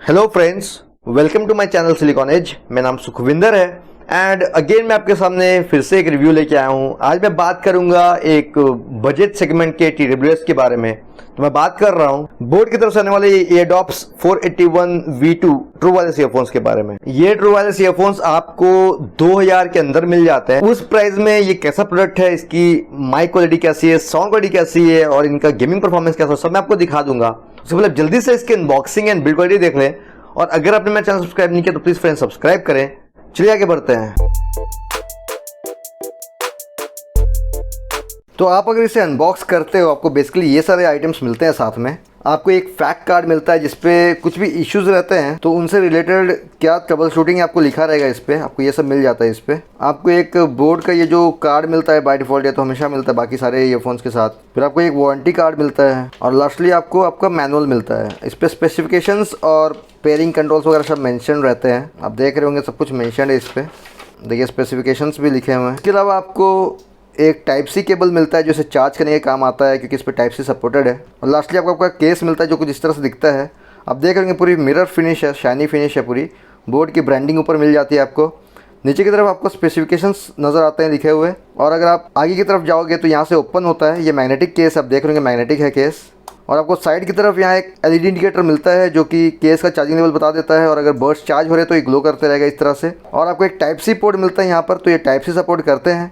Hello friends, welcome to my channel silicon age. मेरा नाम सुखविंदर है एंड अगेन मैं आपके सामने फिर से एक रिव्यू लेके आया हूँ। आज मैं बात करूंगा एक बजट सेगमेंट के TWS के बारे में। तो मैं बात कर रहा हूँ बोट की तरफ से आने वाले Airdopes 481V2 true wireless earphones के बारे में। ये ट्रू वायरलेस ईयरफोन्स आपको 2000 के अंदर मिल जाते हैं। उस प्राइस में ये कैसा प्रोडक्ट है, इसकी माइक क्वालिटी कैसी है, साउंड क्वालिटी कैसी है और इनका गेमिंग परफॉर्मेंस कैसा है, सब मैं आपको दिखा दूंगा। उससे पहले जल्दी से इसके अनबॉक्सिंग एंड बिल्ड क्वालिटी देख लें और अगर आपने मेरा चैनल सब्सक्राइब नहीं किया तो प्लीज फ्रेंड्स सब्सक्राइब करें। चलिए आगे बढ़ते हैं। तो आप अगर इसे अनबॉक्स करते हो आपको बेसिकली ये सारे आइटम्स मिलते हैं। साथ में आपको एक फैक्ट कार्ड मिलता है जिसपे कुछ भी इश्यूज रहते हैं तो उनसे रिलेटेड क्या ट्रबल शूटिंग आपको लिखा रहेगा। इस पे आपको ये सब मिल जाता है। इस पे आपको एक बोर्ड का ये जो कार्ड मिलता है बाय डिफॉल्ट, ये तो हमेशा मिलता है बाकी सारे ईयरफोन्स के साथ। फिर आपको एक वारंटी कार्ड मिलता है और लास्टली आपको आपका मैनुअल मिलता है। इस पे स्पेसिफिकेशंस और पेयरिंग कंट्रोल्स वगैरह सब मेंशन रहते हैं। आप देख रहे होंगे सब कुछ मेंशन है। इस पे देखिए स्पेसिफिकेशंस भी लिखे हुए हैं। इसके अलावा आपको एक टाइप सी केबल मिलता है जो इसे चार्ज करने के काम आता है क्योंकि इस पर टाइप सी सपोर्टेड है। और लास्टली आपको आपका केस मिलता है जो कुछ इस तरह से दिखता है। आप देख रहे होंगे पूरी मिरर फिनिश है, शाइनी फिनिश है। पूरी बोर्ड की ब्रांडिंग ऊपर मिल जाती है आपको। नीचे की तरफ आपको स्पेसिफिकेशंस नज़र आते हैं लिखे हुए। और अगर आप आगे की तरफ जाओगे तो यहाँ से ओपन होता है। ये मैग्नेटिक केस आप देख रहे होंगे, मैग्नेटिक है केस। और आपको साइड की तरफ यहाँ एक LED इंडिकेटर मिलता है जो कि केस का चार्जिंग लेवल बता देता है और अगर बर्ड्स चार्ज हो रहे तो ये ग्लो करते रहेगा इस तरह से। और आपको एक टाइप सी पोर्ट मिलता है यहाँ पर, तो ये टाइप सी सपोर्ट करते हैं।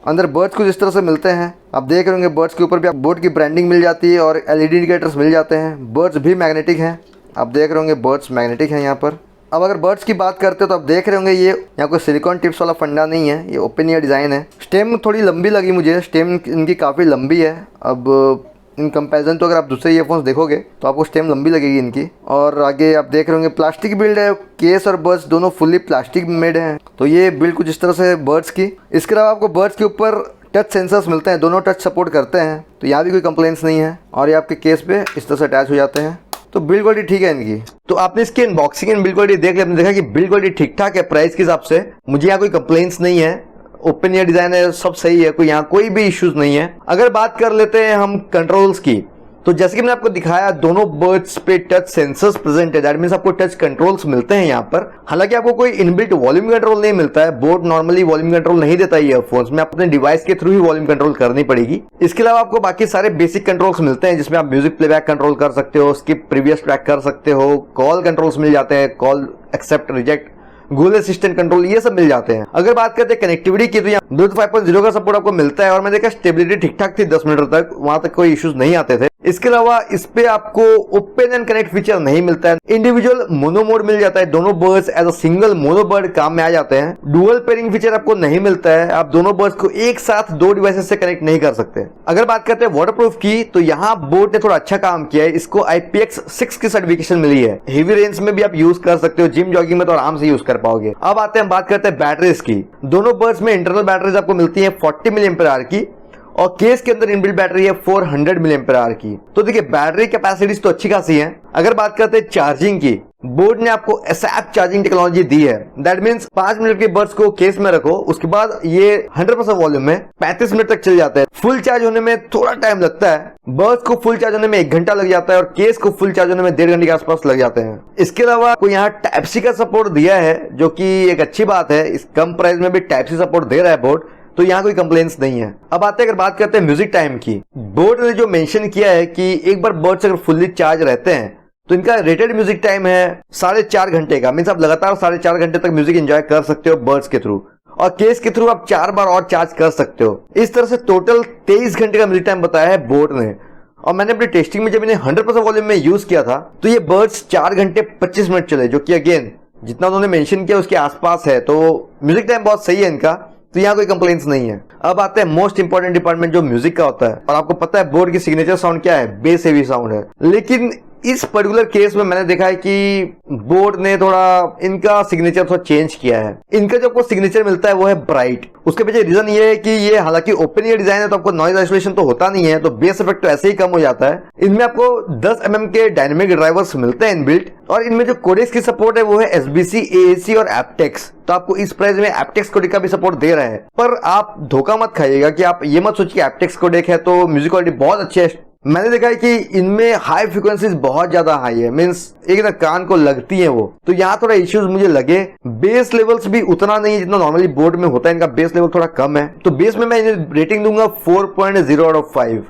अंदर बर्ड्स कुछ इस तरह से मिलते हैं। आप देख रहे होंगे बर्ड्स के ऊपर भी आप बोर्ड की ब्रांडिंग मिल जाती है और LED इंडिकेटर्स मिल जाते हैं। बर्ड्स भी मैग्नेटिक हैं। आप देख रहे होंगे बर्ड्स मैग्नेटिक हैं यहाँ पर। अब अगर बर्ड्स की बात करते हो तो आप देख रहे होंगे ये यहाँ कोई सिलिकॉन टिप्स वाला फंडा नहीं है, ये ओपन ईयर डिज़ाइन है। स्टेम थोड़ी लंबी लगी मुझे, स्टेम इनकी काफ़ी लंबी है। अब इन कंपैरिजन तो अगर आप दूसरे ईयरफोन्स देखोगे तो आपको स्टेम लंबी लगेगी इनकी। और आगे आप देख रहे होंगे प्लास्टिक बिल्ड है। केस और बर्ड्स दोनों फुल्ली प्लास्टिक मेड हैं। तो ये बिल्ड कुछ इस तरह से बर्ड्स की। इसके अलावा आपको बर्ड्स के ऊपर टच सेंसर्स मिलते हैं, दोनों टच सपोर्ट करते हैं तो यहाँ भी कोई कंप्लेंट्स नहीं है। और ये आपके केस पे इस तरह से अटैच हो जाते हैं। तो बिल्ड क्वालिटी ठीक है इनकी। तो आपने इसकी अनबॉक्सिंग एंड बिल्ड क्वालिटी देख लिया, आपने देखा कि बिल्ड क्वालिटी ठीक ठाक है प्राइस के हिसाब से। मुझे यहाँ कोई कंप्लेंट्स नहीं है, ओपन ईयर डिजाइन है, सब सही है, कोई यहाँ कोई भी इश्यूज नहीं है। अगर बात कर लेते हैं हम कंट्रोल्स की, तो जैसे कि मैंने आपको दिखाया दोनों बर्ड्स पे टच सेंसर्स प्रेजेंट है। दैट मींस आपको टच कंट्रोल्स मिलते हैं यहाँ पर। हालांकि आपको कोई इनबिल्ट वॉल्यूम कंट्रोल नहीं मिलता है। बोट नॉर्मली वॉल्यूम कंट्रोल नहीं देता है ईयरफोन्स में, अपने डिवाइस के थ्रू ही वॉल्यूम कंट्रोल करनी पड़ेगी। इसके अलावा आपको बाकी सारे बेसिक कंट्रोल्स मिलते हैं जिसमें आप म्यूजिक प्लेबैक कंट्रोल कर सकते हो, स्किप प्रीवियस ट्रैक कर सकते हो, कॉल कंट्रोल्स मिल जाते हैं, call accept reject, Google assistant control, ये सब मिल जाते हैं। अगर बात करते हैं कनेक्टिविटी की तो यहाँ ब्लूटूथ 5.0 का सपोर्ट आपको मिलता है और मैं देखा स्टेबिलिटी ठीक ठाक थी 10 मीटर तक, वहां तक कोई इश्यूज नहीं आते थे। इसके अलावा इस पे आपको ओपन एंड कनेक्ट फीचर नहीं मिलता है। इंडिविजुअल मोनो मोड मिल जाता है, दोनों birds as a single mono bird काम में आ जाते हैं। डुअल पेयरिंग फीचर आपको नहीं मिलता है, आप दोनों बर्ड्स को एक साथ दो डिवाइसेस से कनेक्ट नहीं कर सकते। अगर बात करते हैं वाटरप्रूफ की तो यहाँ बोट ने थोड़ा अच्छा काम किया है। इसको IPX6 की सर्टिफिकेशन मिली है। हेवी रेंज में भी आप यूज कर सकते हो, जिम जॉगिंग में तो आराम से यूज कर पाओगे। अब आते हैं बात करते हैं बैटरीज की। दोनों बर्ड्स में इंटरनल बैटरीज आपको मिलती है 40 mAh की और केस के अंदर इनबिल्ट बैटरी है 400 mAh की। तो देखिए बैटरी कैपेसिटीज तो अच्छी खासी है। अगर बात करते हैं चार्जिंग की, बोर्ड ने आपको ASAP चार्जिंग टेक्नोलॉजी दी है। दैट मींस 5 मिनट के बर्ड्स को केस में रखो, उसके बाद ये 100% वॉल्यूम में 35 मिनट तक चल जाता है। फुल चार्ज होने में थोड़ा टाइम लगता है, बर्ड्स को फुल चार्ज होने में 1 घंटा लग जाता है और केस को फुल चार्ज होने में 1.5 घंटे के आसपास लग जाते हैं। इसके अलावा कोई यहाँ टाइप सी का सपोर्ट दिया है जो कि एक अच्छी बात है। इस कम प्राइस में भी टाइप सी सपोर्ट दे रहा है बोर्ड, तो यहाँ कोई कंप्लेंट्स नहीं है। अब आते हैं अगर बात करते हैं म्यूजिक टाइम की, बोर्ड ने जो मेंशन किया है कि एक बार बर्ड्स अगर फुल्ली चार्ज रहते हैं तो इनका रेटेड म्यूजिक टाइम है 4.5 घंटे का। मीन्स आप लगातार 4.5 घंटे तक म्यूजिक एंजॉय कर सकते हो बर्ड्स के थ्रू, और केस के थ्रू आप 4 बार और चार्ज कर सकते हो। इस तरह से टोटल 23 घंटे का म्यूजिक टाइम बताया है बोर्ड ने। और मैंने अपनी टेस्टिंग में जब इन्हें 100% वॉल्यूम में यूज किया था तो ये बर्ड्स 4 घंटे 25 मिनट चले, जो कि अगेन जितना उन्होंने मेंशन किया उसके आसपास है। तो म्यूजिक टाइम बहुत सही है इनका, तो यहाँ कोई कंप्लेंट्स नहीं है। अब आते हैं मोस्ट इंपोर्टेंट डिपार्टमेंट जो म्यूजिक का होता है। और आपको पता है बोर्ड की सिग्नेचर साउंड क्या है, बेस हेवी साउंड है। लेकिन इस पर्टिकुलर केस में मैंने देखा है कि बोर्ड ने थोड़ा इनका सिग्नेचर थोड़ा चेंज किया है। इनका जो आपको सिग्नेचर मिलता है वो है ब्राइट। उसके पीछे रीजन ये है कि ये हालांकि ओपन ईयर डिजाइन है तो आपको नॉइज आइसोलेशन तो होता नहीं है, तो बेस इफेक्ट तो ऐसे ही कम हो जाता है। इनमें आपको 10 mm के डायनेमिक ड्राइवर्स मिलते हैं इनबिल्ट, और इनमें जो कोडेक्स की सपोर्ट है वो है SBC, AAC और एप्टेक्स। तो आपको इस प्राइस में एप्टेक्स कोडेक का भी सपोर्ट दे रहा है। पर आप धोखा मत खाइएगा कि आप ये मत सोचिए एप्टेक्स कोडेक है तो म्यूजिक क्वालिटी बहुत अच्छी है, मैंने देखा है कि इनमें हाई फ्रिक्वेंसीज बहुत ज्यादा हाई है, मीन्स एक ना कान को लगती है वो, तो यहाँ थोड़ा इश्यूज मुझे लगे। बेस लेवल्स भी उतना नहीं है जितना नॉर्मली बोर्ड में होता है, इनका बेस लेवल थोड़ा कम है, तो बेस में मैं इन्हें रेटिंग दूंगा 4.0 आउट ऑफ 5।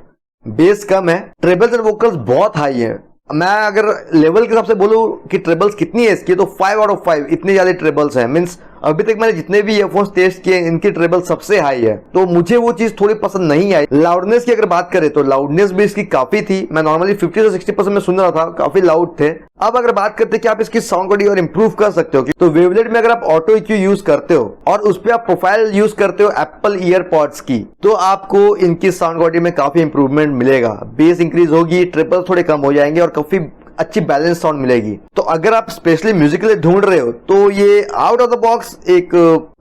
बेस कम है, ट्रेबल्स एंड वोकल्स बहुत हाई है। मैं अगर लेवल के हिसाब से बोलूं कि ट्रेबल्स कितनी है इसकी, तो 5 आउट ऑफ 5, इतनी ज्यादा ट्रेबल्स है। मीन्स अभी तक मैंने जितने भी ईयरफोन्स टेस्ट किए इनकी ट्रेबल सबसे हाई है, तो मुझे वो चीज थोड़ी पसंद नहीं आई। लाउडनेस की अगर बात करें तो लाउडनेस भी इसकी काफी थी, मैं नॉर्मली 50 से 60% में सुन रहा था, काफी लाउड थे। अब अगर बात करते हैं कि आप इसकी साउंड क्वालिटी और इंप्रूव कर सकते हो, तो वेवलेट में अगर आप ऑटो EQ यूज करते हो और उस पर आप प्रोफाइल यूज करते हो एप्पल ईयरपॉड्स की, तो आपको इनकी साउंड क्वालिटी में काफी इंप्रूवमेंट मिलेगा। बेस इंक्रीज होगी, ट्रिपल थोड़े कम हो जाएंगे और काफी अच्छी बैलेंस साउंड मिलेगी। तो अगर आप स्पेशली म्यूजिक के लिए ढूंढ रहे हो तो ये आउट ऑफ द बॉक्स एक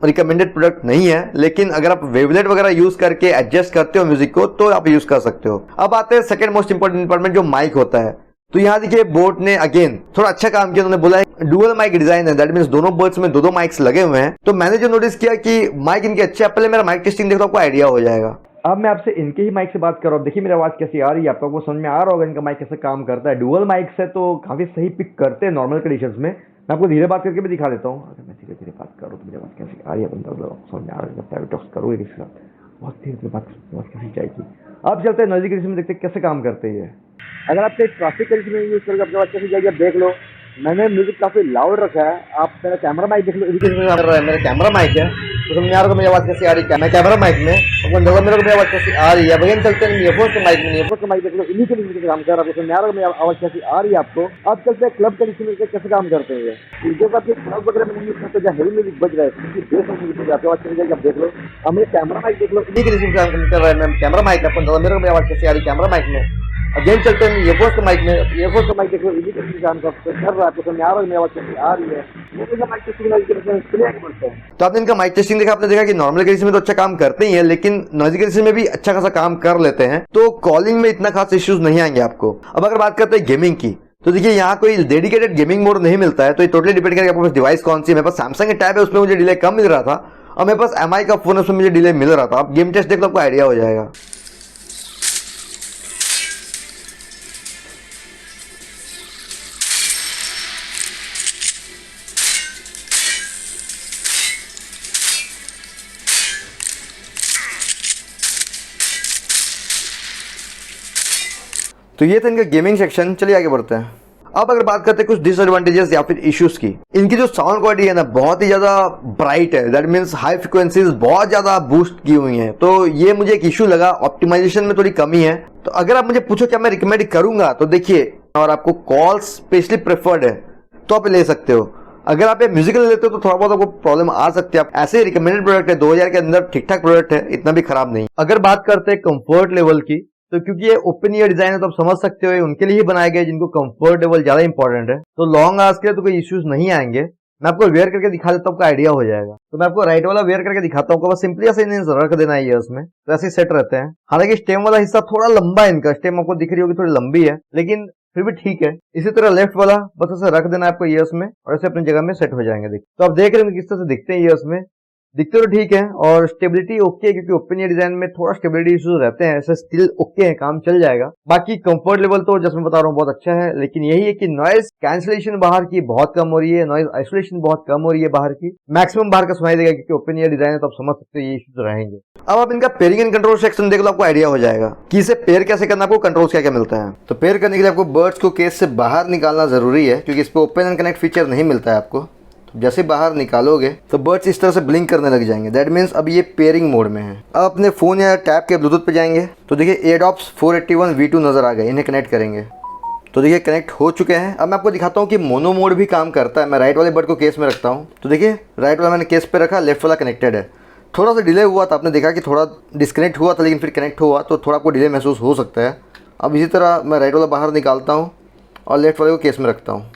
रिकमेंडेड प्रोडक्ट नहीं है, लेकिन अगर आप वेवलेट वगैरह यूज करके एडजस्ट करते हो म्यूजिक को तो आप यूज कर सकते हो। अब आते हैं सेकंड मोस्ट इंपोर्टेंट डिपार्टमेंट, जो माइक होता है। तो यहाँ देखिए बोट ने अगेन थोड़ा अच्छा काम किया, उन्होंने बोला है डुअल माइक डिजाइन है, दैट मींस दोनों बर्ड्स में दो माइक्स लगे हुए हैं। तो मैंने जो नोटिस किया कि माइक इनके अच्छे, पहले मेरा माइक टेस्टिंग देखो, आपको आइडिया हो जाएगा। अब मैं आपसे इनके ही माइक से बात कर रहा हूँ। देखिए मेरी आवाज़ कैसी आ रही है, आपको समझ में आ रहा होगा इनका माइक कैसे काम करता है। डुअल माइक से तो काफ़ी सही पिक करते हैं नॉर्मल कंडीशंस में। मैं आपको धीरे बात करके भी दिखा देता हूँ। अगर मैं धीरे धीरे बात करूँ तो मेरी आवाज़ कैसी आ रही है, बंदा समझ में आ रहा है। प्राइवेट टॉक्स करूँ एक साथ, बहुत धीरे धीरे बात कैसी जाएगी। अब चलते हैं नॉइज़ी कंडीशन में, देखते हैं कैसे काम करते हैं ये। अगर आपके ट्रैफिक कंडीशन में यूज़ करोगे आपकी आवाज़ कैसी जाएगी, आप देख लो। मैंने म्यूजिक काफ़ी लाउड रखा है। आप मेरा कैमरा माइक देख लो, मेरा कैमरा माइक है तो समझ आ रहा है मेरी आवाज कैसी आ रही है। मैं कैमरा माइक में मेरे को मेरी आवाज कैसी आ रही है। भैया चलते हैं ईयरफोन्स के माइक में, ईयरफोन्स का माइक देख लो, इन्हीं के लिए काम कर रहा है। आपको समझ आ रहा है मेरी आवाज़ कैसी आ रही है आपको। अब चलते हैं क्लब कंडीशन में कैसे काम करते हैं ये। जब आप क्लब वगैरह में यूज़ करते हैं, जहाँ हेवी म्यूजिक बज रहा है, बेस म्यूजिक बज, आपकी आवाज़ कैसी जाएगी आप देख लो। अब मेरे कैमरा माइक देख लो, इन्हीं के लिए काम कर रहा है। मैं कैमरा माइक में मेरे को मेरी आवाज कैसी आ रही है कैमरा माइक में। अगेन चलते हैं ईयरफोन्स के माइक में, ईयरफोन्स का माइक देख लो, इन्हीं के लिए काम कर रहा है। आपको समझ आ रहा है मेरी आवाज़ कैसी आ रही है। माइक टेस्टिंग तो आपने इनका माइक टेस्टिंग देखा, आपने देखा कि नॉर्मल कंडीशन में तो अच्छा काम करते ही है, लेकिन नॉइज़ी कंडीशन में भी अच्छा खासा काम कर लेते हैं, तो कॉलिंग में इतना खास इश्यूज नहीं आएंगे आपको। अब अगर बात करते हैं गेमिंग की, तो देखिए यहाँ कोई डेडिकेटेड गेमिंग मोड नहीं मिलता है, तो ये टोटली डिपेंड करेगा आपके पास डिवाइस कौन सी है। मेरे पास सैमसंग का टैब है, उसमें मुझे डिले कम मिल रहा था, और मेरे पास MI का फोन है, उसमें मुझे डिले मिल रहा था। आप गेम टेस्ट देख लो, आपको आइडिया हो जाएगा। तो ये था इनका गेमिंग सेक्शन। चलिए आगे बढ़ते हैं। अब अगर बात करते हैं कुछ डिसएडवांटेजेस या फिर इश्यूज की, इनकी जो साउंड क्वालिटी है ना बहुत ही ज्यादा ब्राइट है, दैट मींस हाई फ्रिक्वेंसीज बहुत ज्यादा बूस्ट की हुई हैं, तो ये मुझे एक इशू लगा। ऑप्टिमाइजेशन में थोड़ी कमी है। तो अगर आप मुझे पूछो क्या मैं रिकमेंड करूंगा, तो देखिए, और आपको कॉल्स स्पेशली प्रेफर्ड है तो आप ले सकते हो। अगर आप ये म्यूजिकल लेते हो तो थोड़ा बहुत आपको प्रॉब्लम आ सकती है। ऐसे रिकमेंडेड प्रोडक्ट है, 2000 के अंदर ठीक ठाक प्रोडक्ट है, इतना भी खराब नहीं। अगर बात करते हैं कंफर्ट लेवल की, तो क्योंकि ये ओपन ईयर डिजाइन है तो आप समझ सकते हो ये उनके लिए ही बनाए गए जिनको कंफर्ट लेवल ज्यादा इंपॉर्टेंट है। तो लॉन्ग आवर्स के लिए तो कोई इश्यूज नहीं आएंगे। मैं आपको वेयर करके दिखा देता हूँ, आपको आइडिया हो जाएगा। तो मैं आपको राइट वाला वेयर करके दिखाता हूँ, बस सिंपली ऐसे इन्हें रख देना है ईयर्स में, तो ऐसे सेट रहते हैं। हालांकि स्टेम वाला हिस्सा थोड़ा लंबा है, इनका स्टेम आपको दिख रही होगी थोड़ी लंबी है, लेकिन फिर भी ठीक है। इसी तरह लेफ्ट वाला बस ऐसे रख देना है आपको ईयर्स में, और ऐसे अपनी जगह में सेट हो जाएंगे। देखिए, तो आप देख रहे हैं किस तरह से दिखते हैं ईयर्स में, दिखते तो ठीक है। और स्टेबिलिटी ओके है, क्योंकि ओपन ईयर डिजाइन में थोड़ा स्टेबिलिटी इश्यूज रहते हैं, ऐसे स्टिल ओके है, काम चल जाएगा। बाकी कंफर्ट लेवल तो जैसे मैं बता रहा हूँ बहुत अच्छा है, लेकिन यही है कि नॉइज कैंसिलेशन बाहर की बहुत कम हो रही है, नॉइज आइसोलेशन बहुत कम हो रही है बाहर की। मैक्सिमम बाहर का सुनाई देगा, क्योंकि ओपन ईयर डिजाइन है, तो आप समझ सकते हो ये इश्यूज रहेंगे। अब आप इनका पेयरिंग एंड कंट्रोल सेक्शन देख लो, आपको आइडिया हो जाएगा कि इसे पेयर कैसे करना, आपको कंट्रोल्स क्या क्या मिलता है। तो पेयर करने के लिए आपको बर्ड्स को केस से बाहर निकालना जरूरी है, क्योंकि इस पे ओपन एंड कनेक्ट फीचर नहीं मिलता है आपको। जैसे बाहर निकालोगे तो बर्ड्स इस तरह से ब्लिंक करने लग जाएंगे, दैट मीन्स अब ये पेयरिंग मोड में है। अब अपने फोन या टैब के ब्लूटूथ पे जाएंगे, तो देखिए एडॉप्स 481 V2 नजर आ गए, इन्हें कनेक्ट करेंगे। तो देखिए कनेक्ट हो चुके हैं। अब मैं आपको दिखाता हूँ कि मोनो मोड भी काम करता है। मैं राइट वाले बर्ड को केस में रखता हूँ, तो देखिए राइट वाला मैंने केस पे रखा, लेफ्ट वाला कनेक्टेड है। थोड़ा सा डिले हुआ था, आपने देखा कि थोड़ा डिस्कनेक्ट हुआ था, लेकिन फिर कनेक्ट हुआ, तो थोड़ा आपको डिले महसूस हो सकता है। अब इसी तरह मैं राइट वाला बाहर निकालता हूँ और लेफ्ट वाले को केस में रखता हूँ।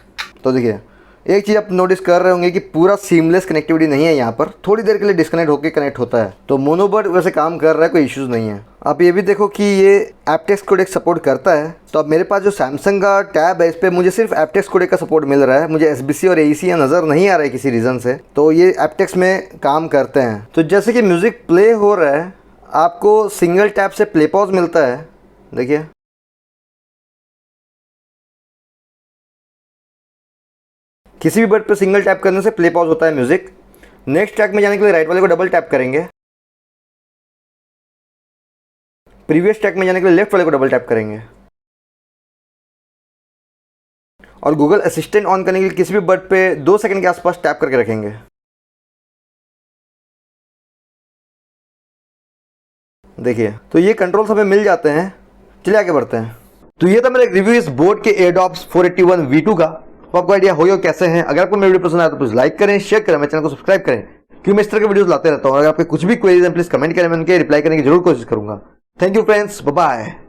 तो देखिए एक चीज़ आप नोटिस कर रहे होंगे कि पूरा सीमलेस कनेक्टिविटी नहीं है, यहाँ पर थोड़ी देर के लिए डिस्कनेक्ट होकर कनेक्ट होता है। तो मोनोबर्ड वैसे काम कर रहा है, कोई इश्यूज़ नहीं है। आप ये भी देखो कि ये एप्टेक्स कोडेक सपोर्ट करता है। तो अब मेरे पास जो सैमसंग का टैब है, इस पर मुझे सिर्फ एप्टेक्स कोडेक का सपोर्ट मिल रहा है, मुझे SBC और AEC यहाँ नज़र नहीं आ रहा है किसी रीज़न से। तो ये एप्टेक्स में काम करते हैं। तो जैसे कि म्यूज़िक प्ले हो रहा है, आपको सिंगल टैप से प्ले पॉज मिलता है, देखिए किसी भी बटन पर सिंगल टैप करने से प्ले पॉज होता है म्यूजिक। नेक्स्ट ट्रैक में जाने के लिए राइट वाले को डबल टैप करेंगे। प्रीवियस ट्रैक में जाने के लिए लेफ्ट वाले को डबल टैप करेंगे। और गूगल असिस्टेंट ऑन करने के लिए किसी भी बटन पे 2 सेकंड के आसपास टैप करके रखेंगे। देखिए, तो ये कंट्रोल्स हमें मिल जाते हैं। चलिए आगे बढ़ते हैं। तो ये था मेरा रिव्यू इस बोट के एडॉप्स 481 V2 का। तो आपको आइडिया हो गया कैसे हैं। अगर आपको मेरी वीडियो पसंद आया तो प्लीज लाइक करें, शेयर करें, मेरे चैनल को सब्सक्राइब करें, क्योंकि मैं इस तरह के वीडियोस लाते रहता हूँ। अगर आपके कुछ भी क्वेरीज हैं प्लीज कमेंट करें, मैं उनके रिप्लाई करने की जरूर कोशिश करूंगा। Thank you friends, bye bye.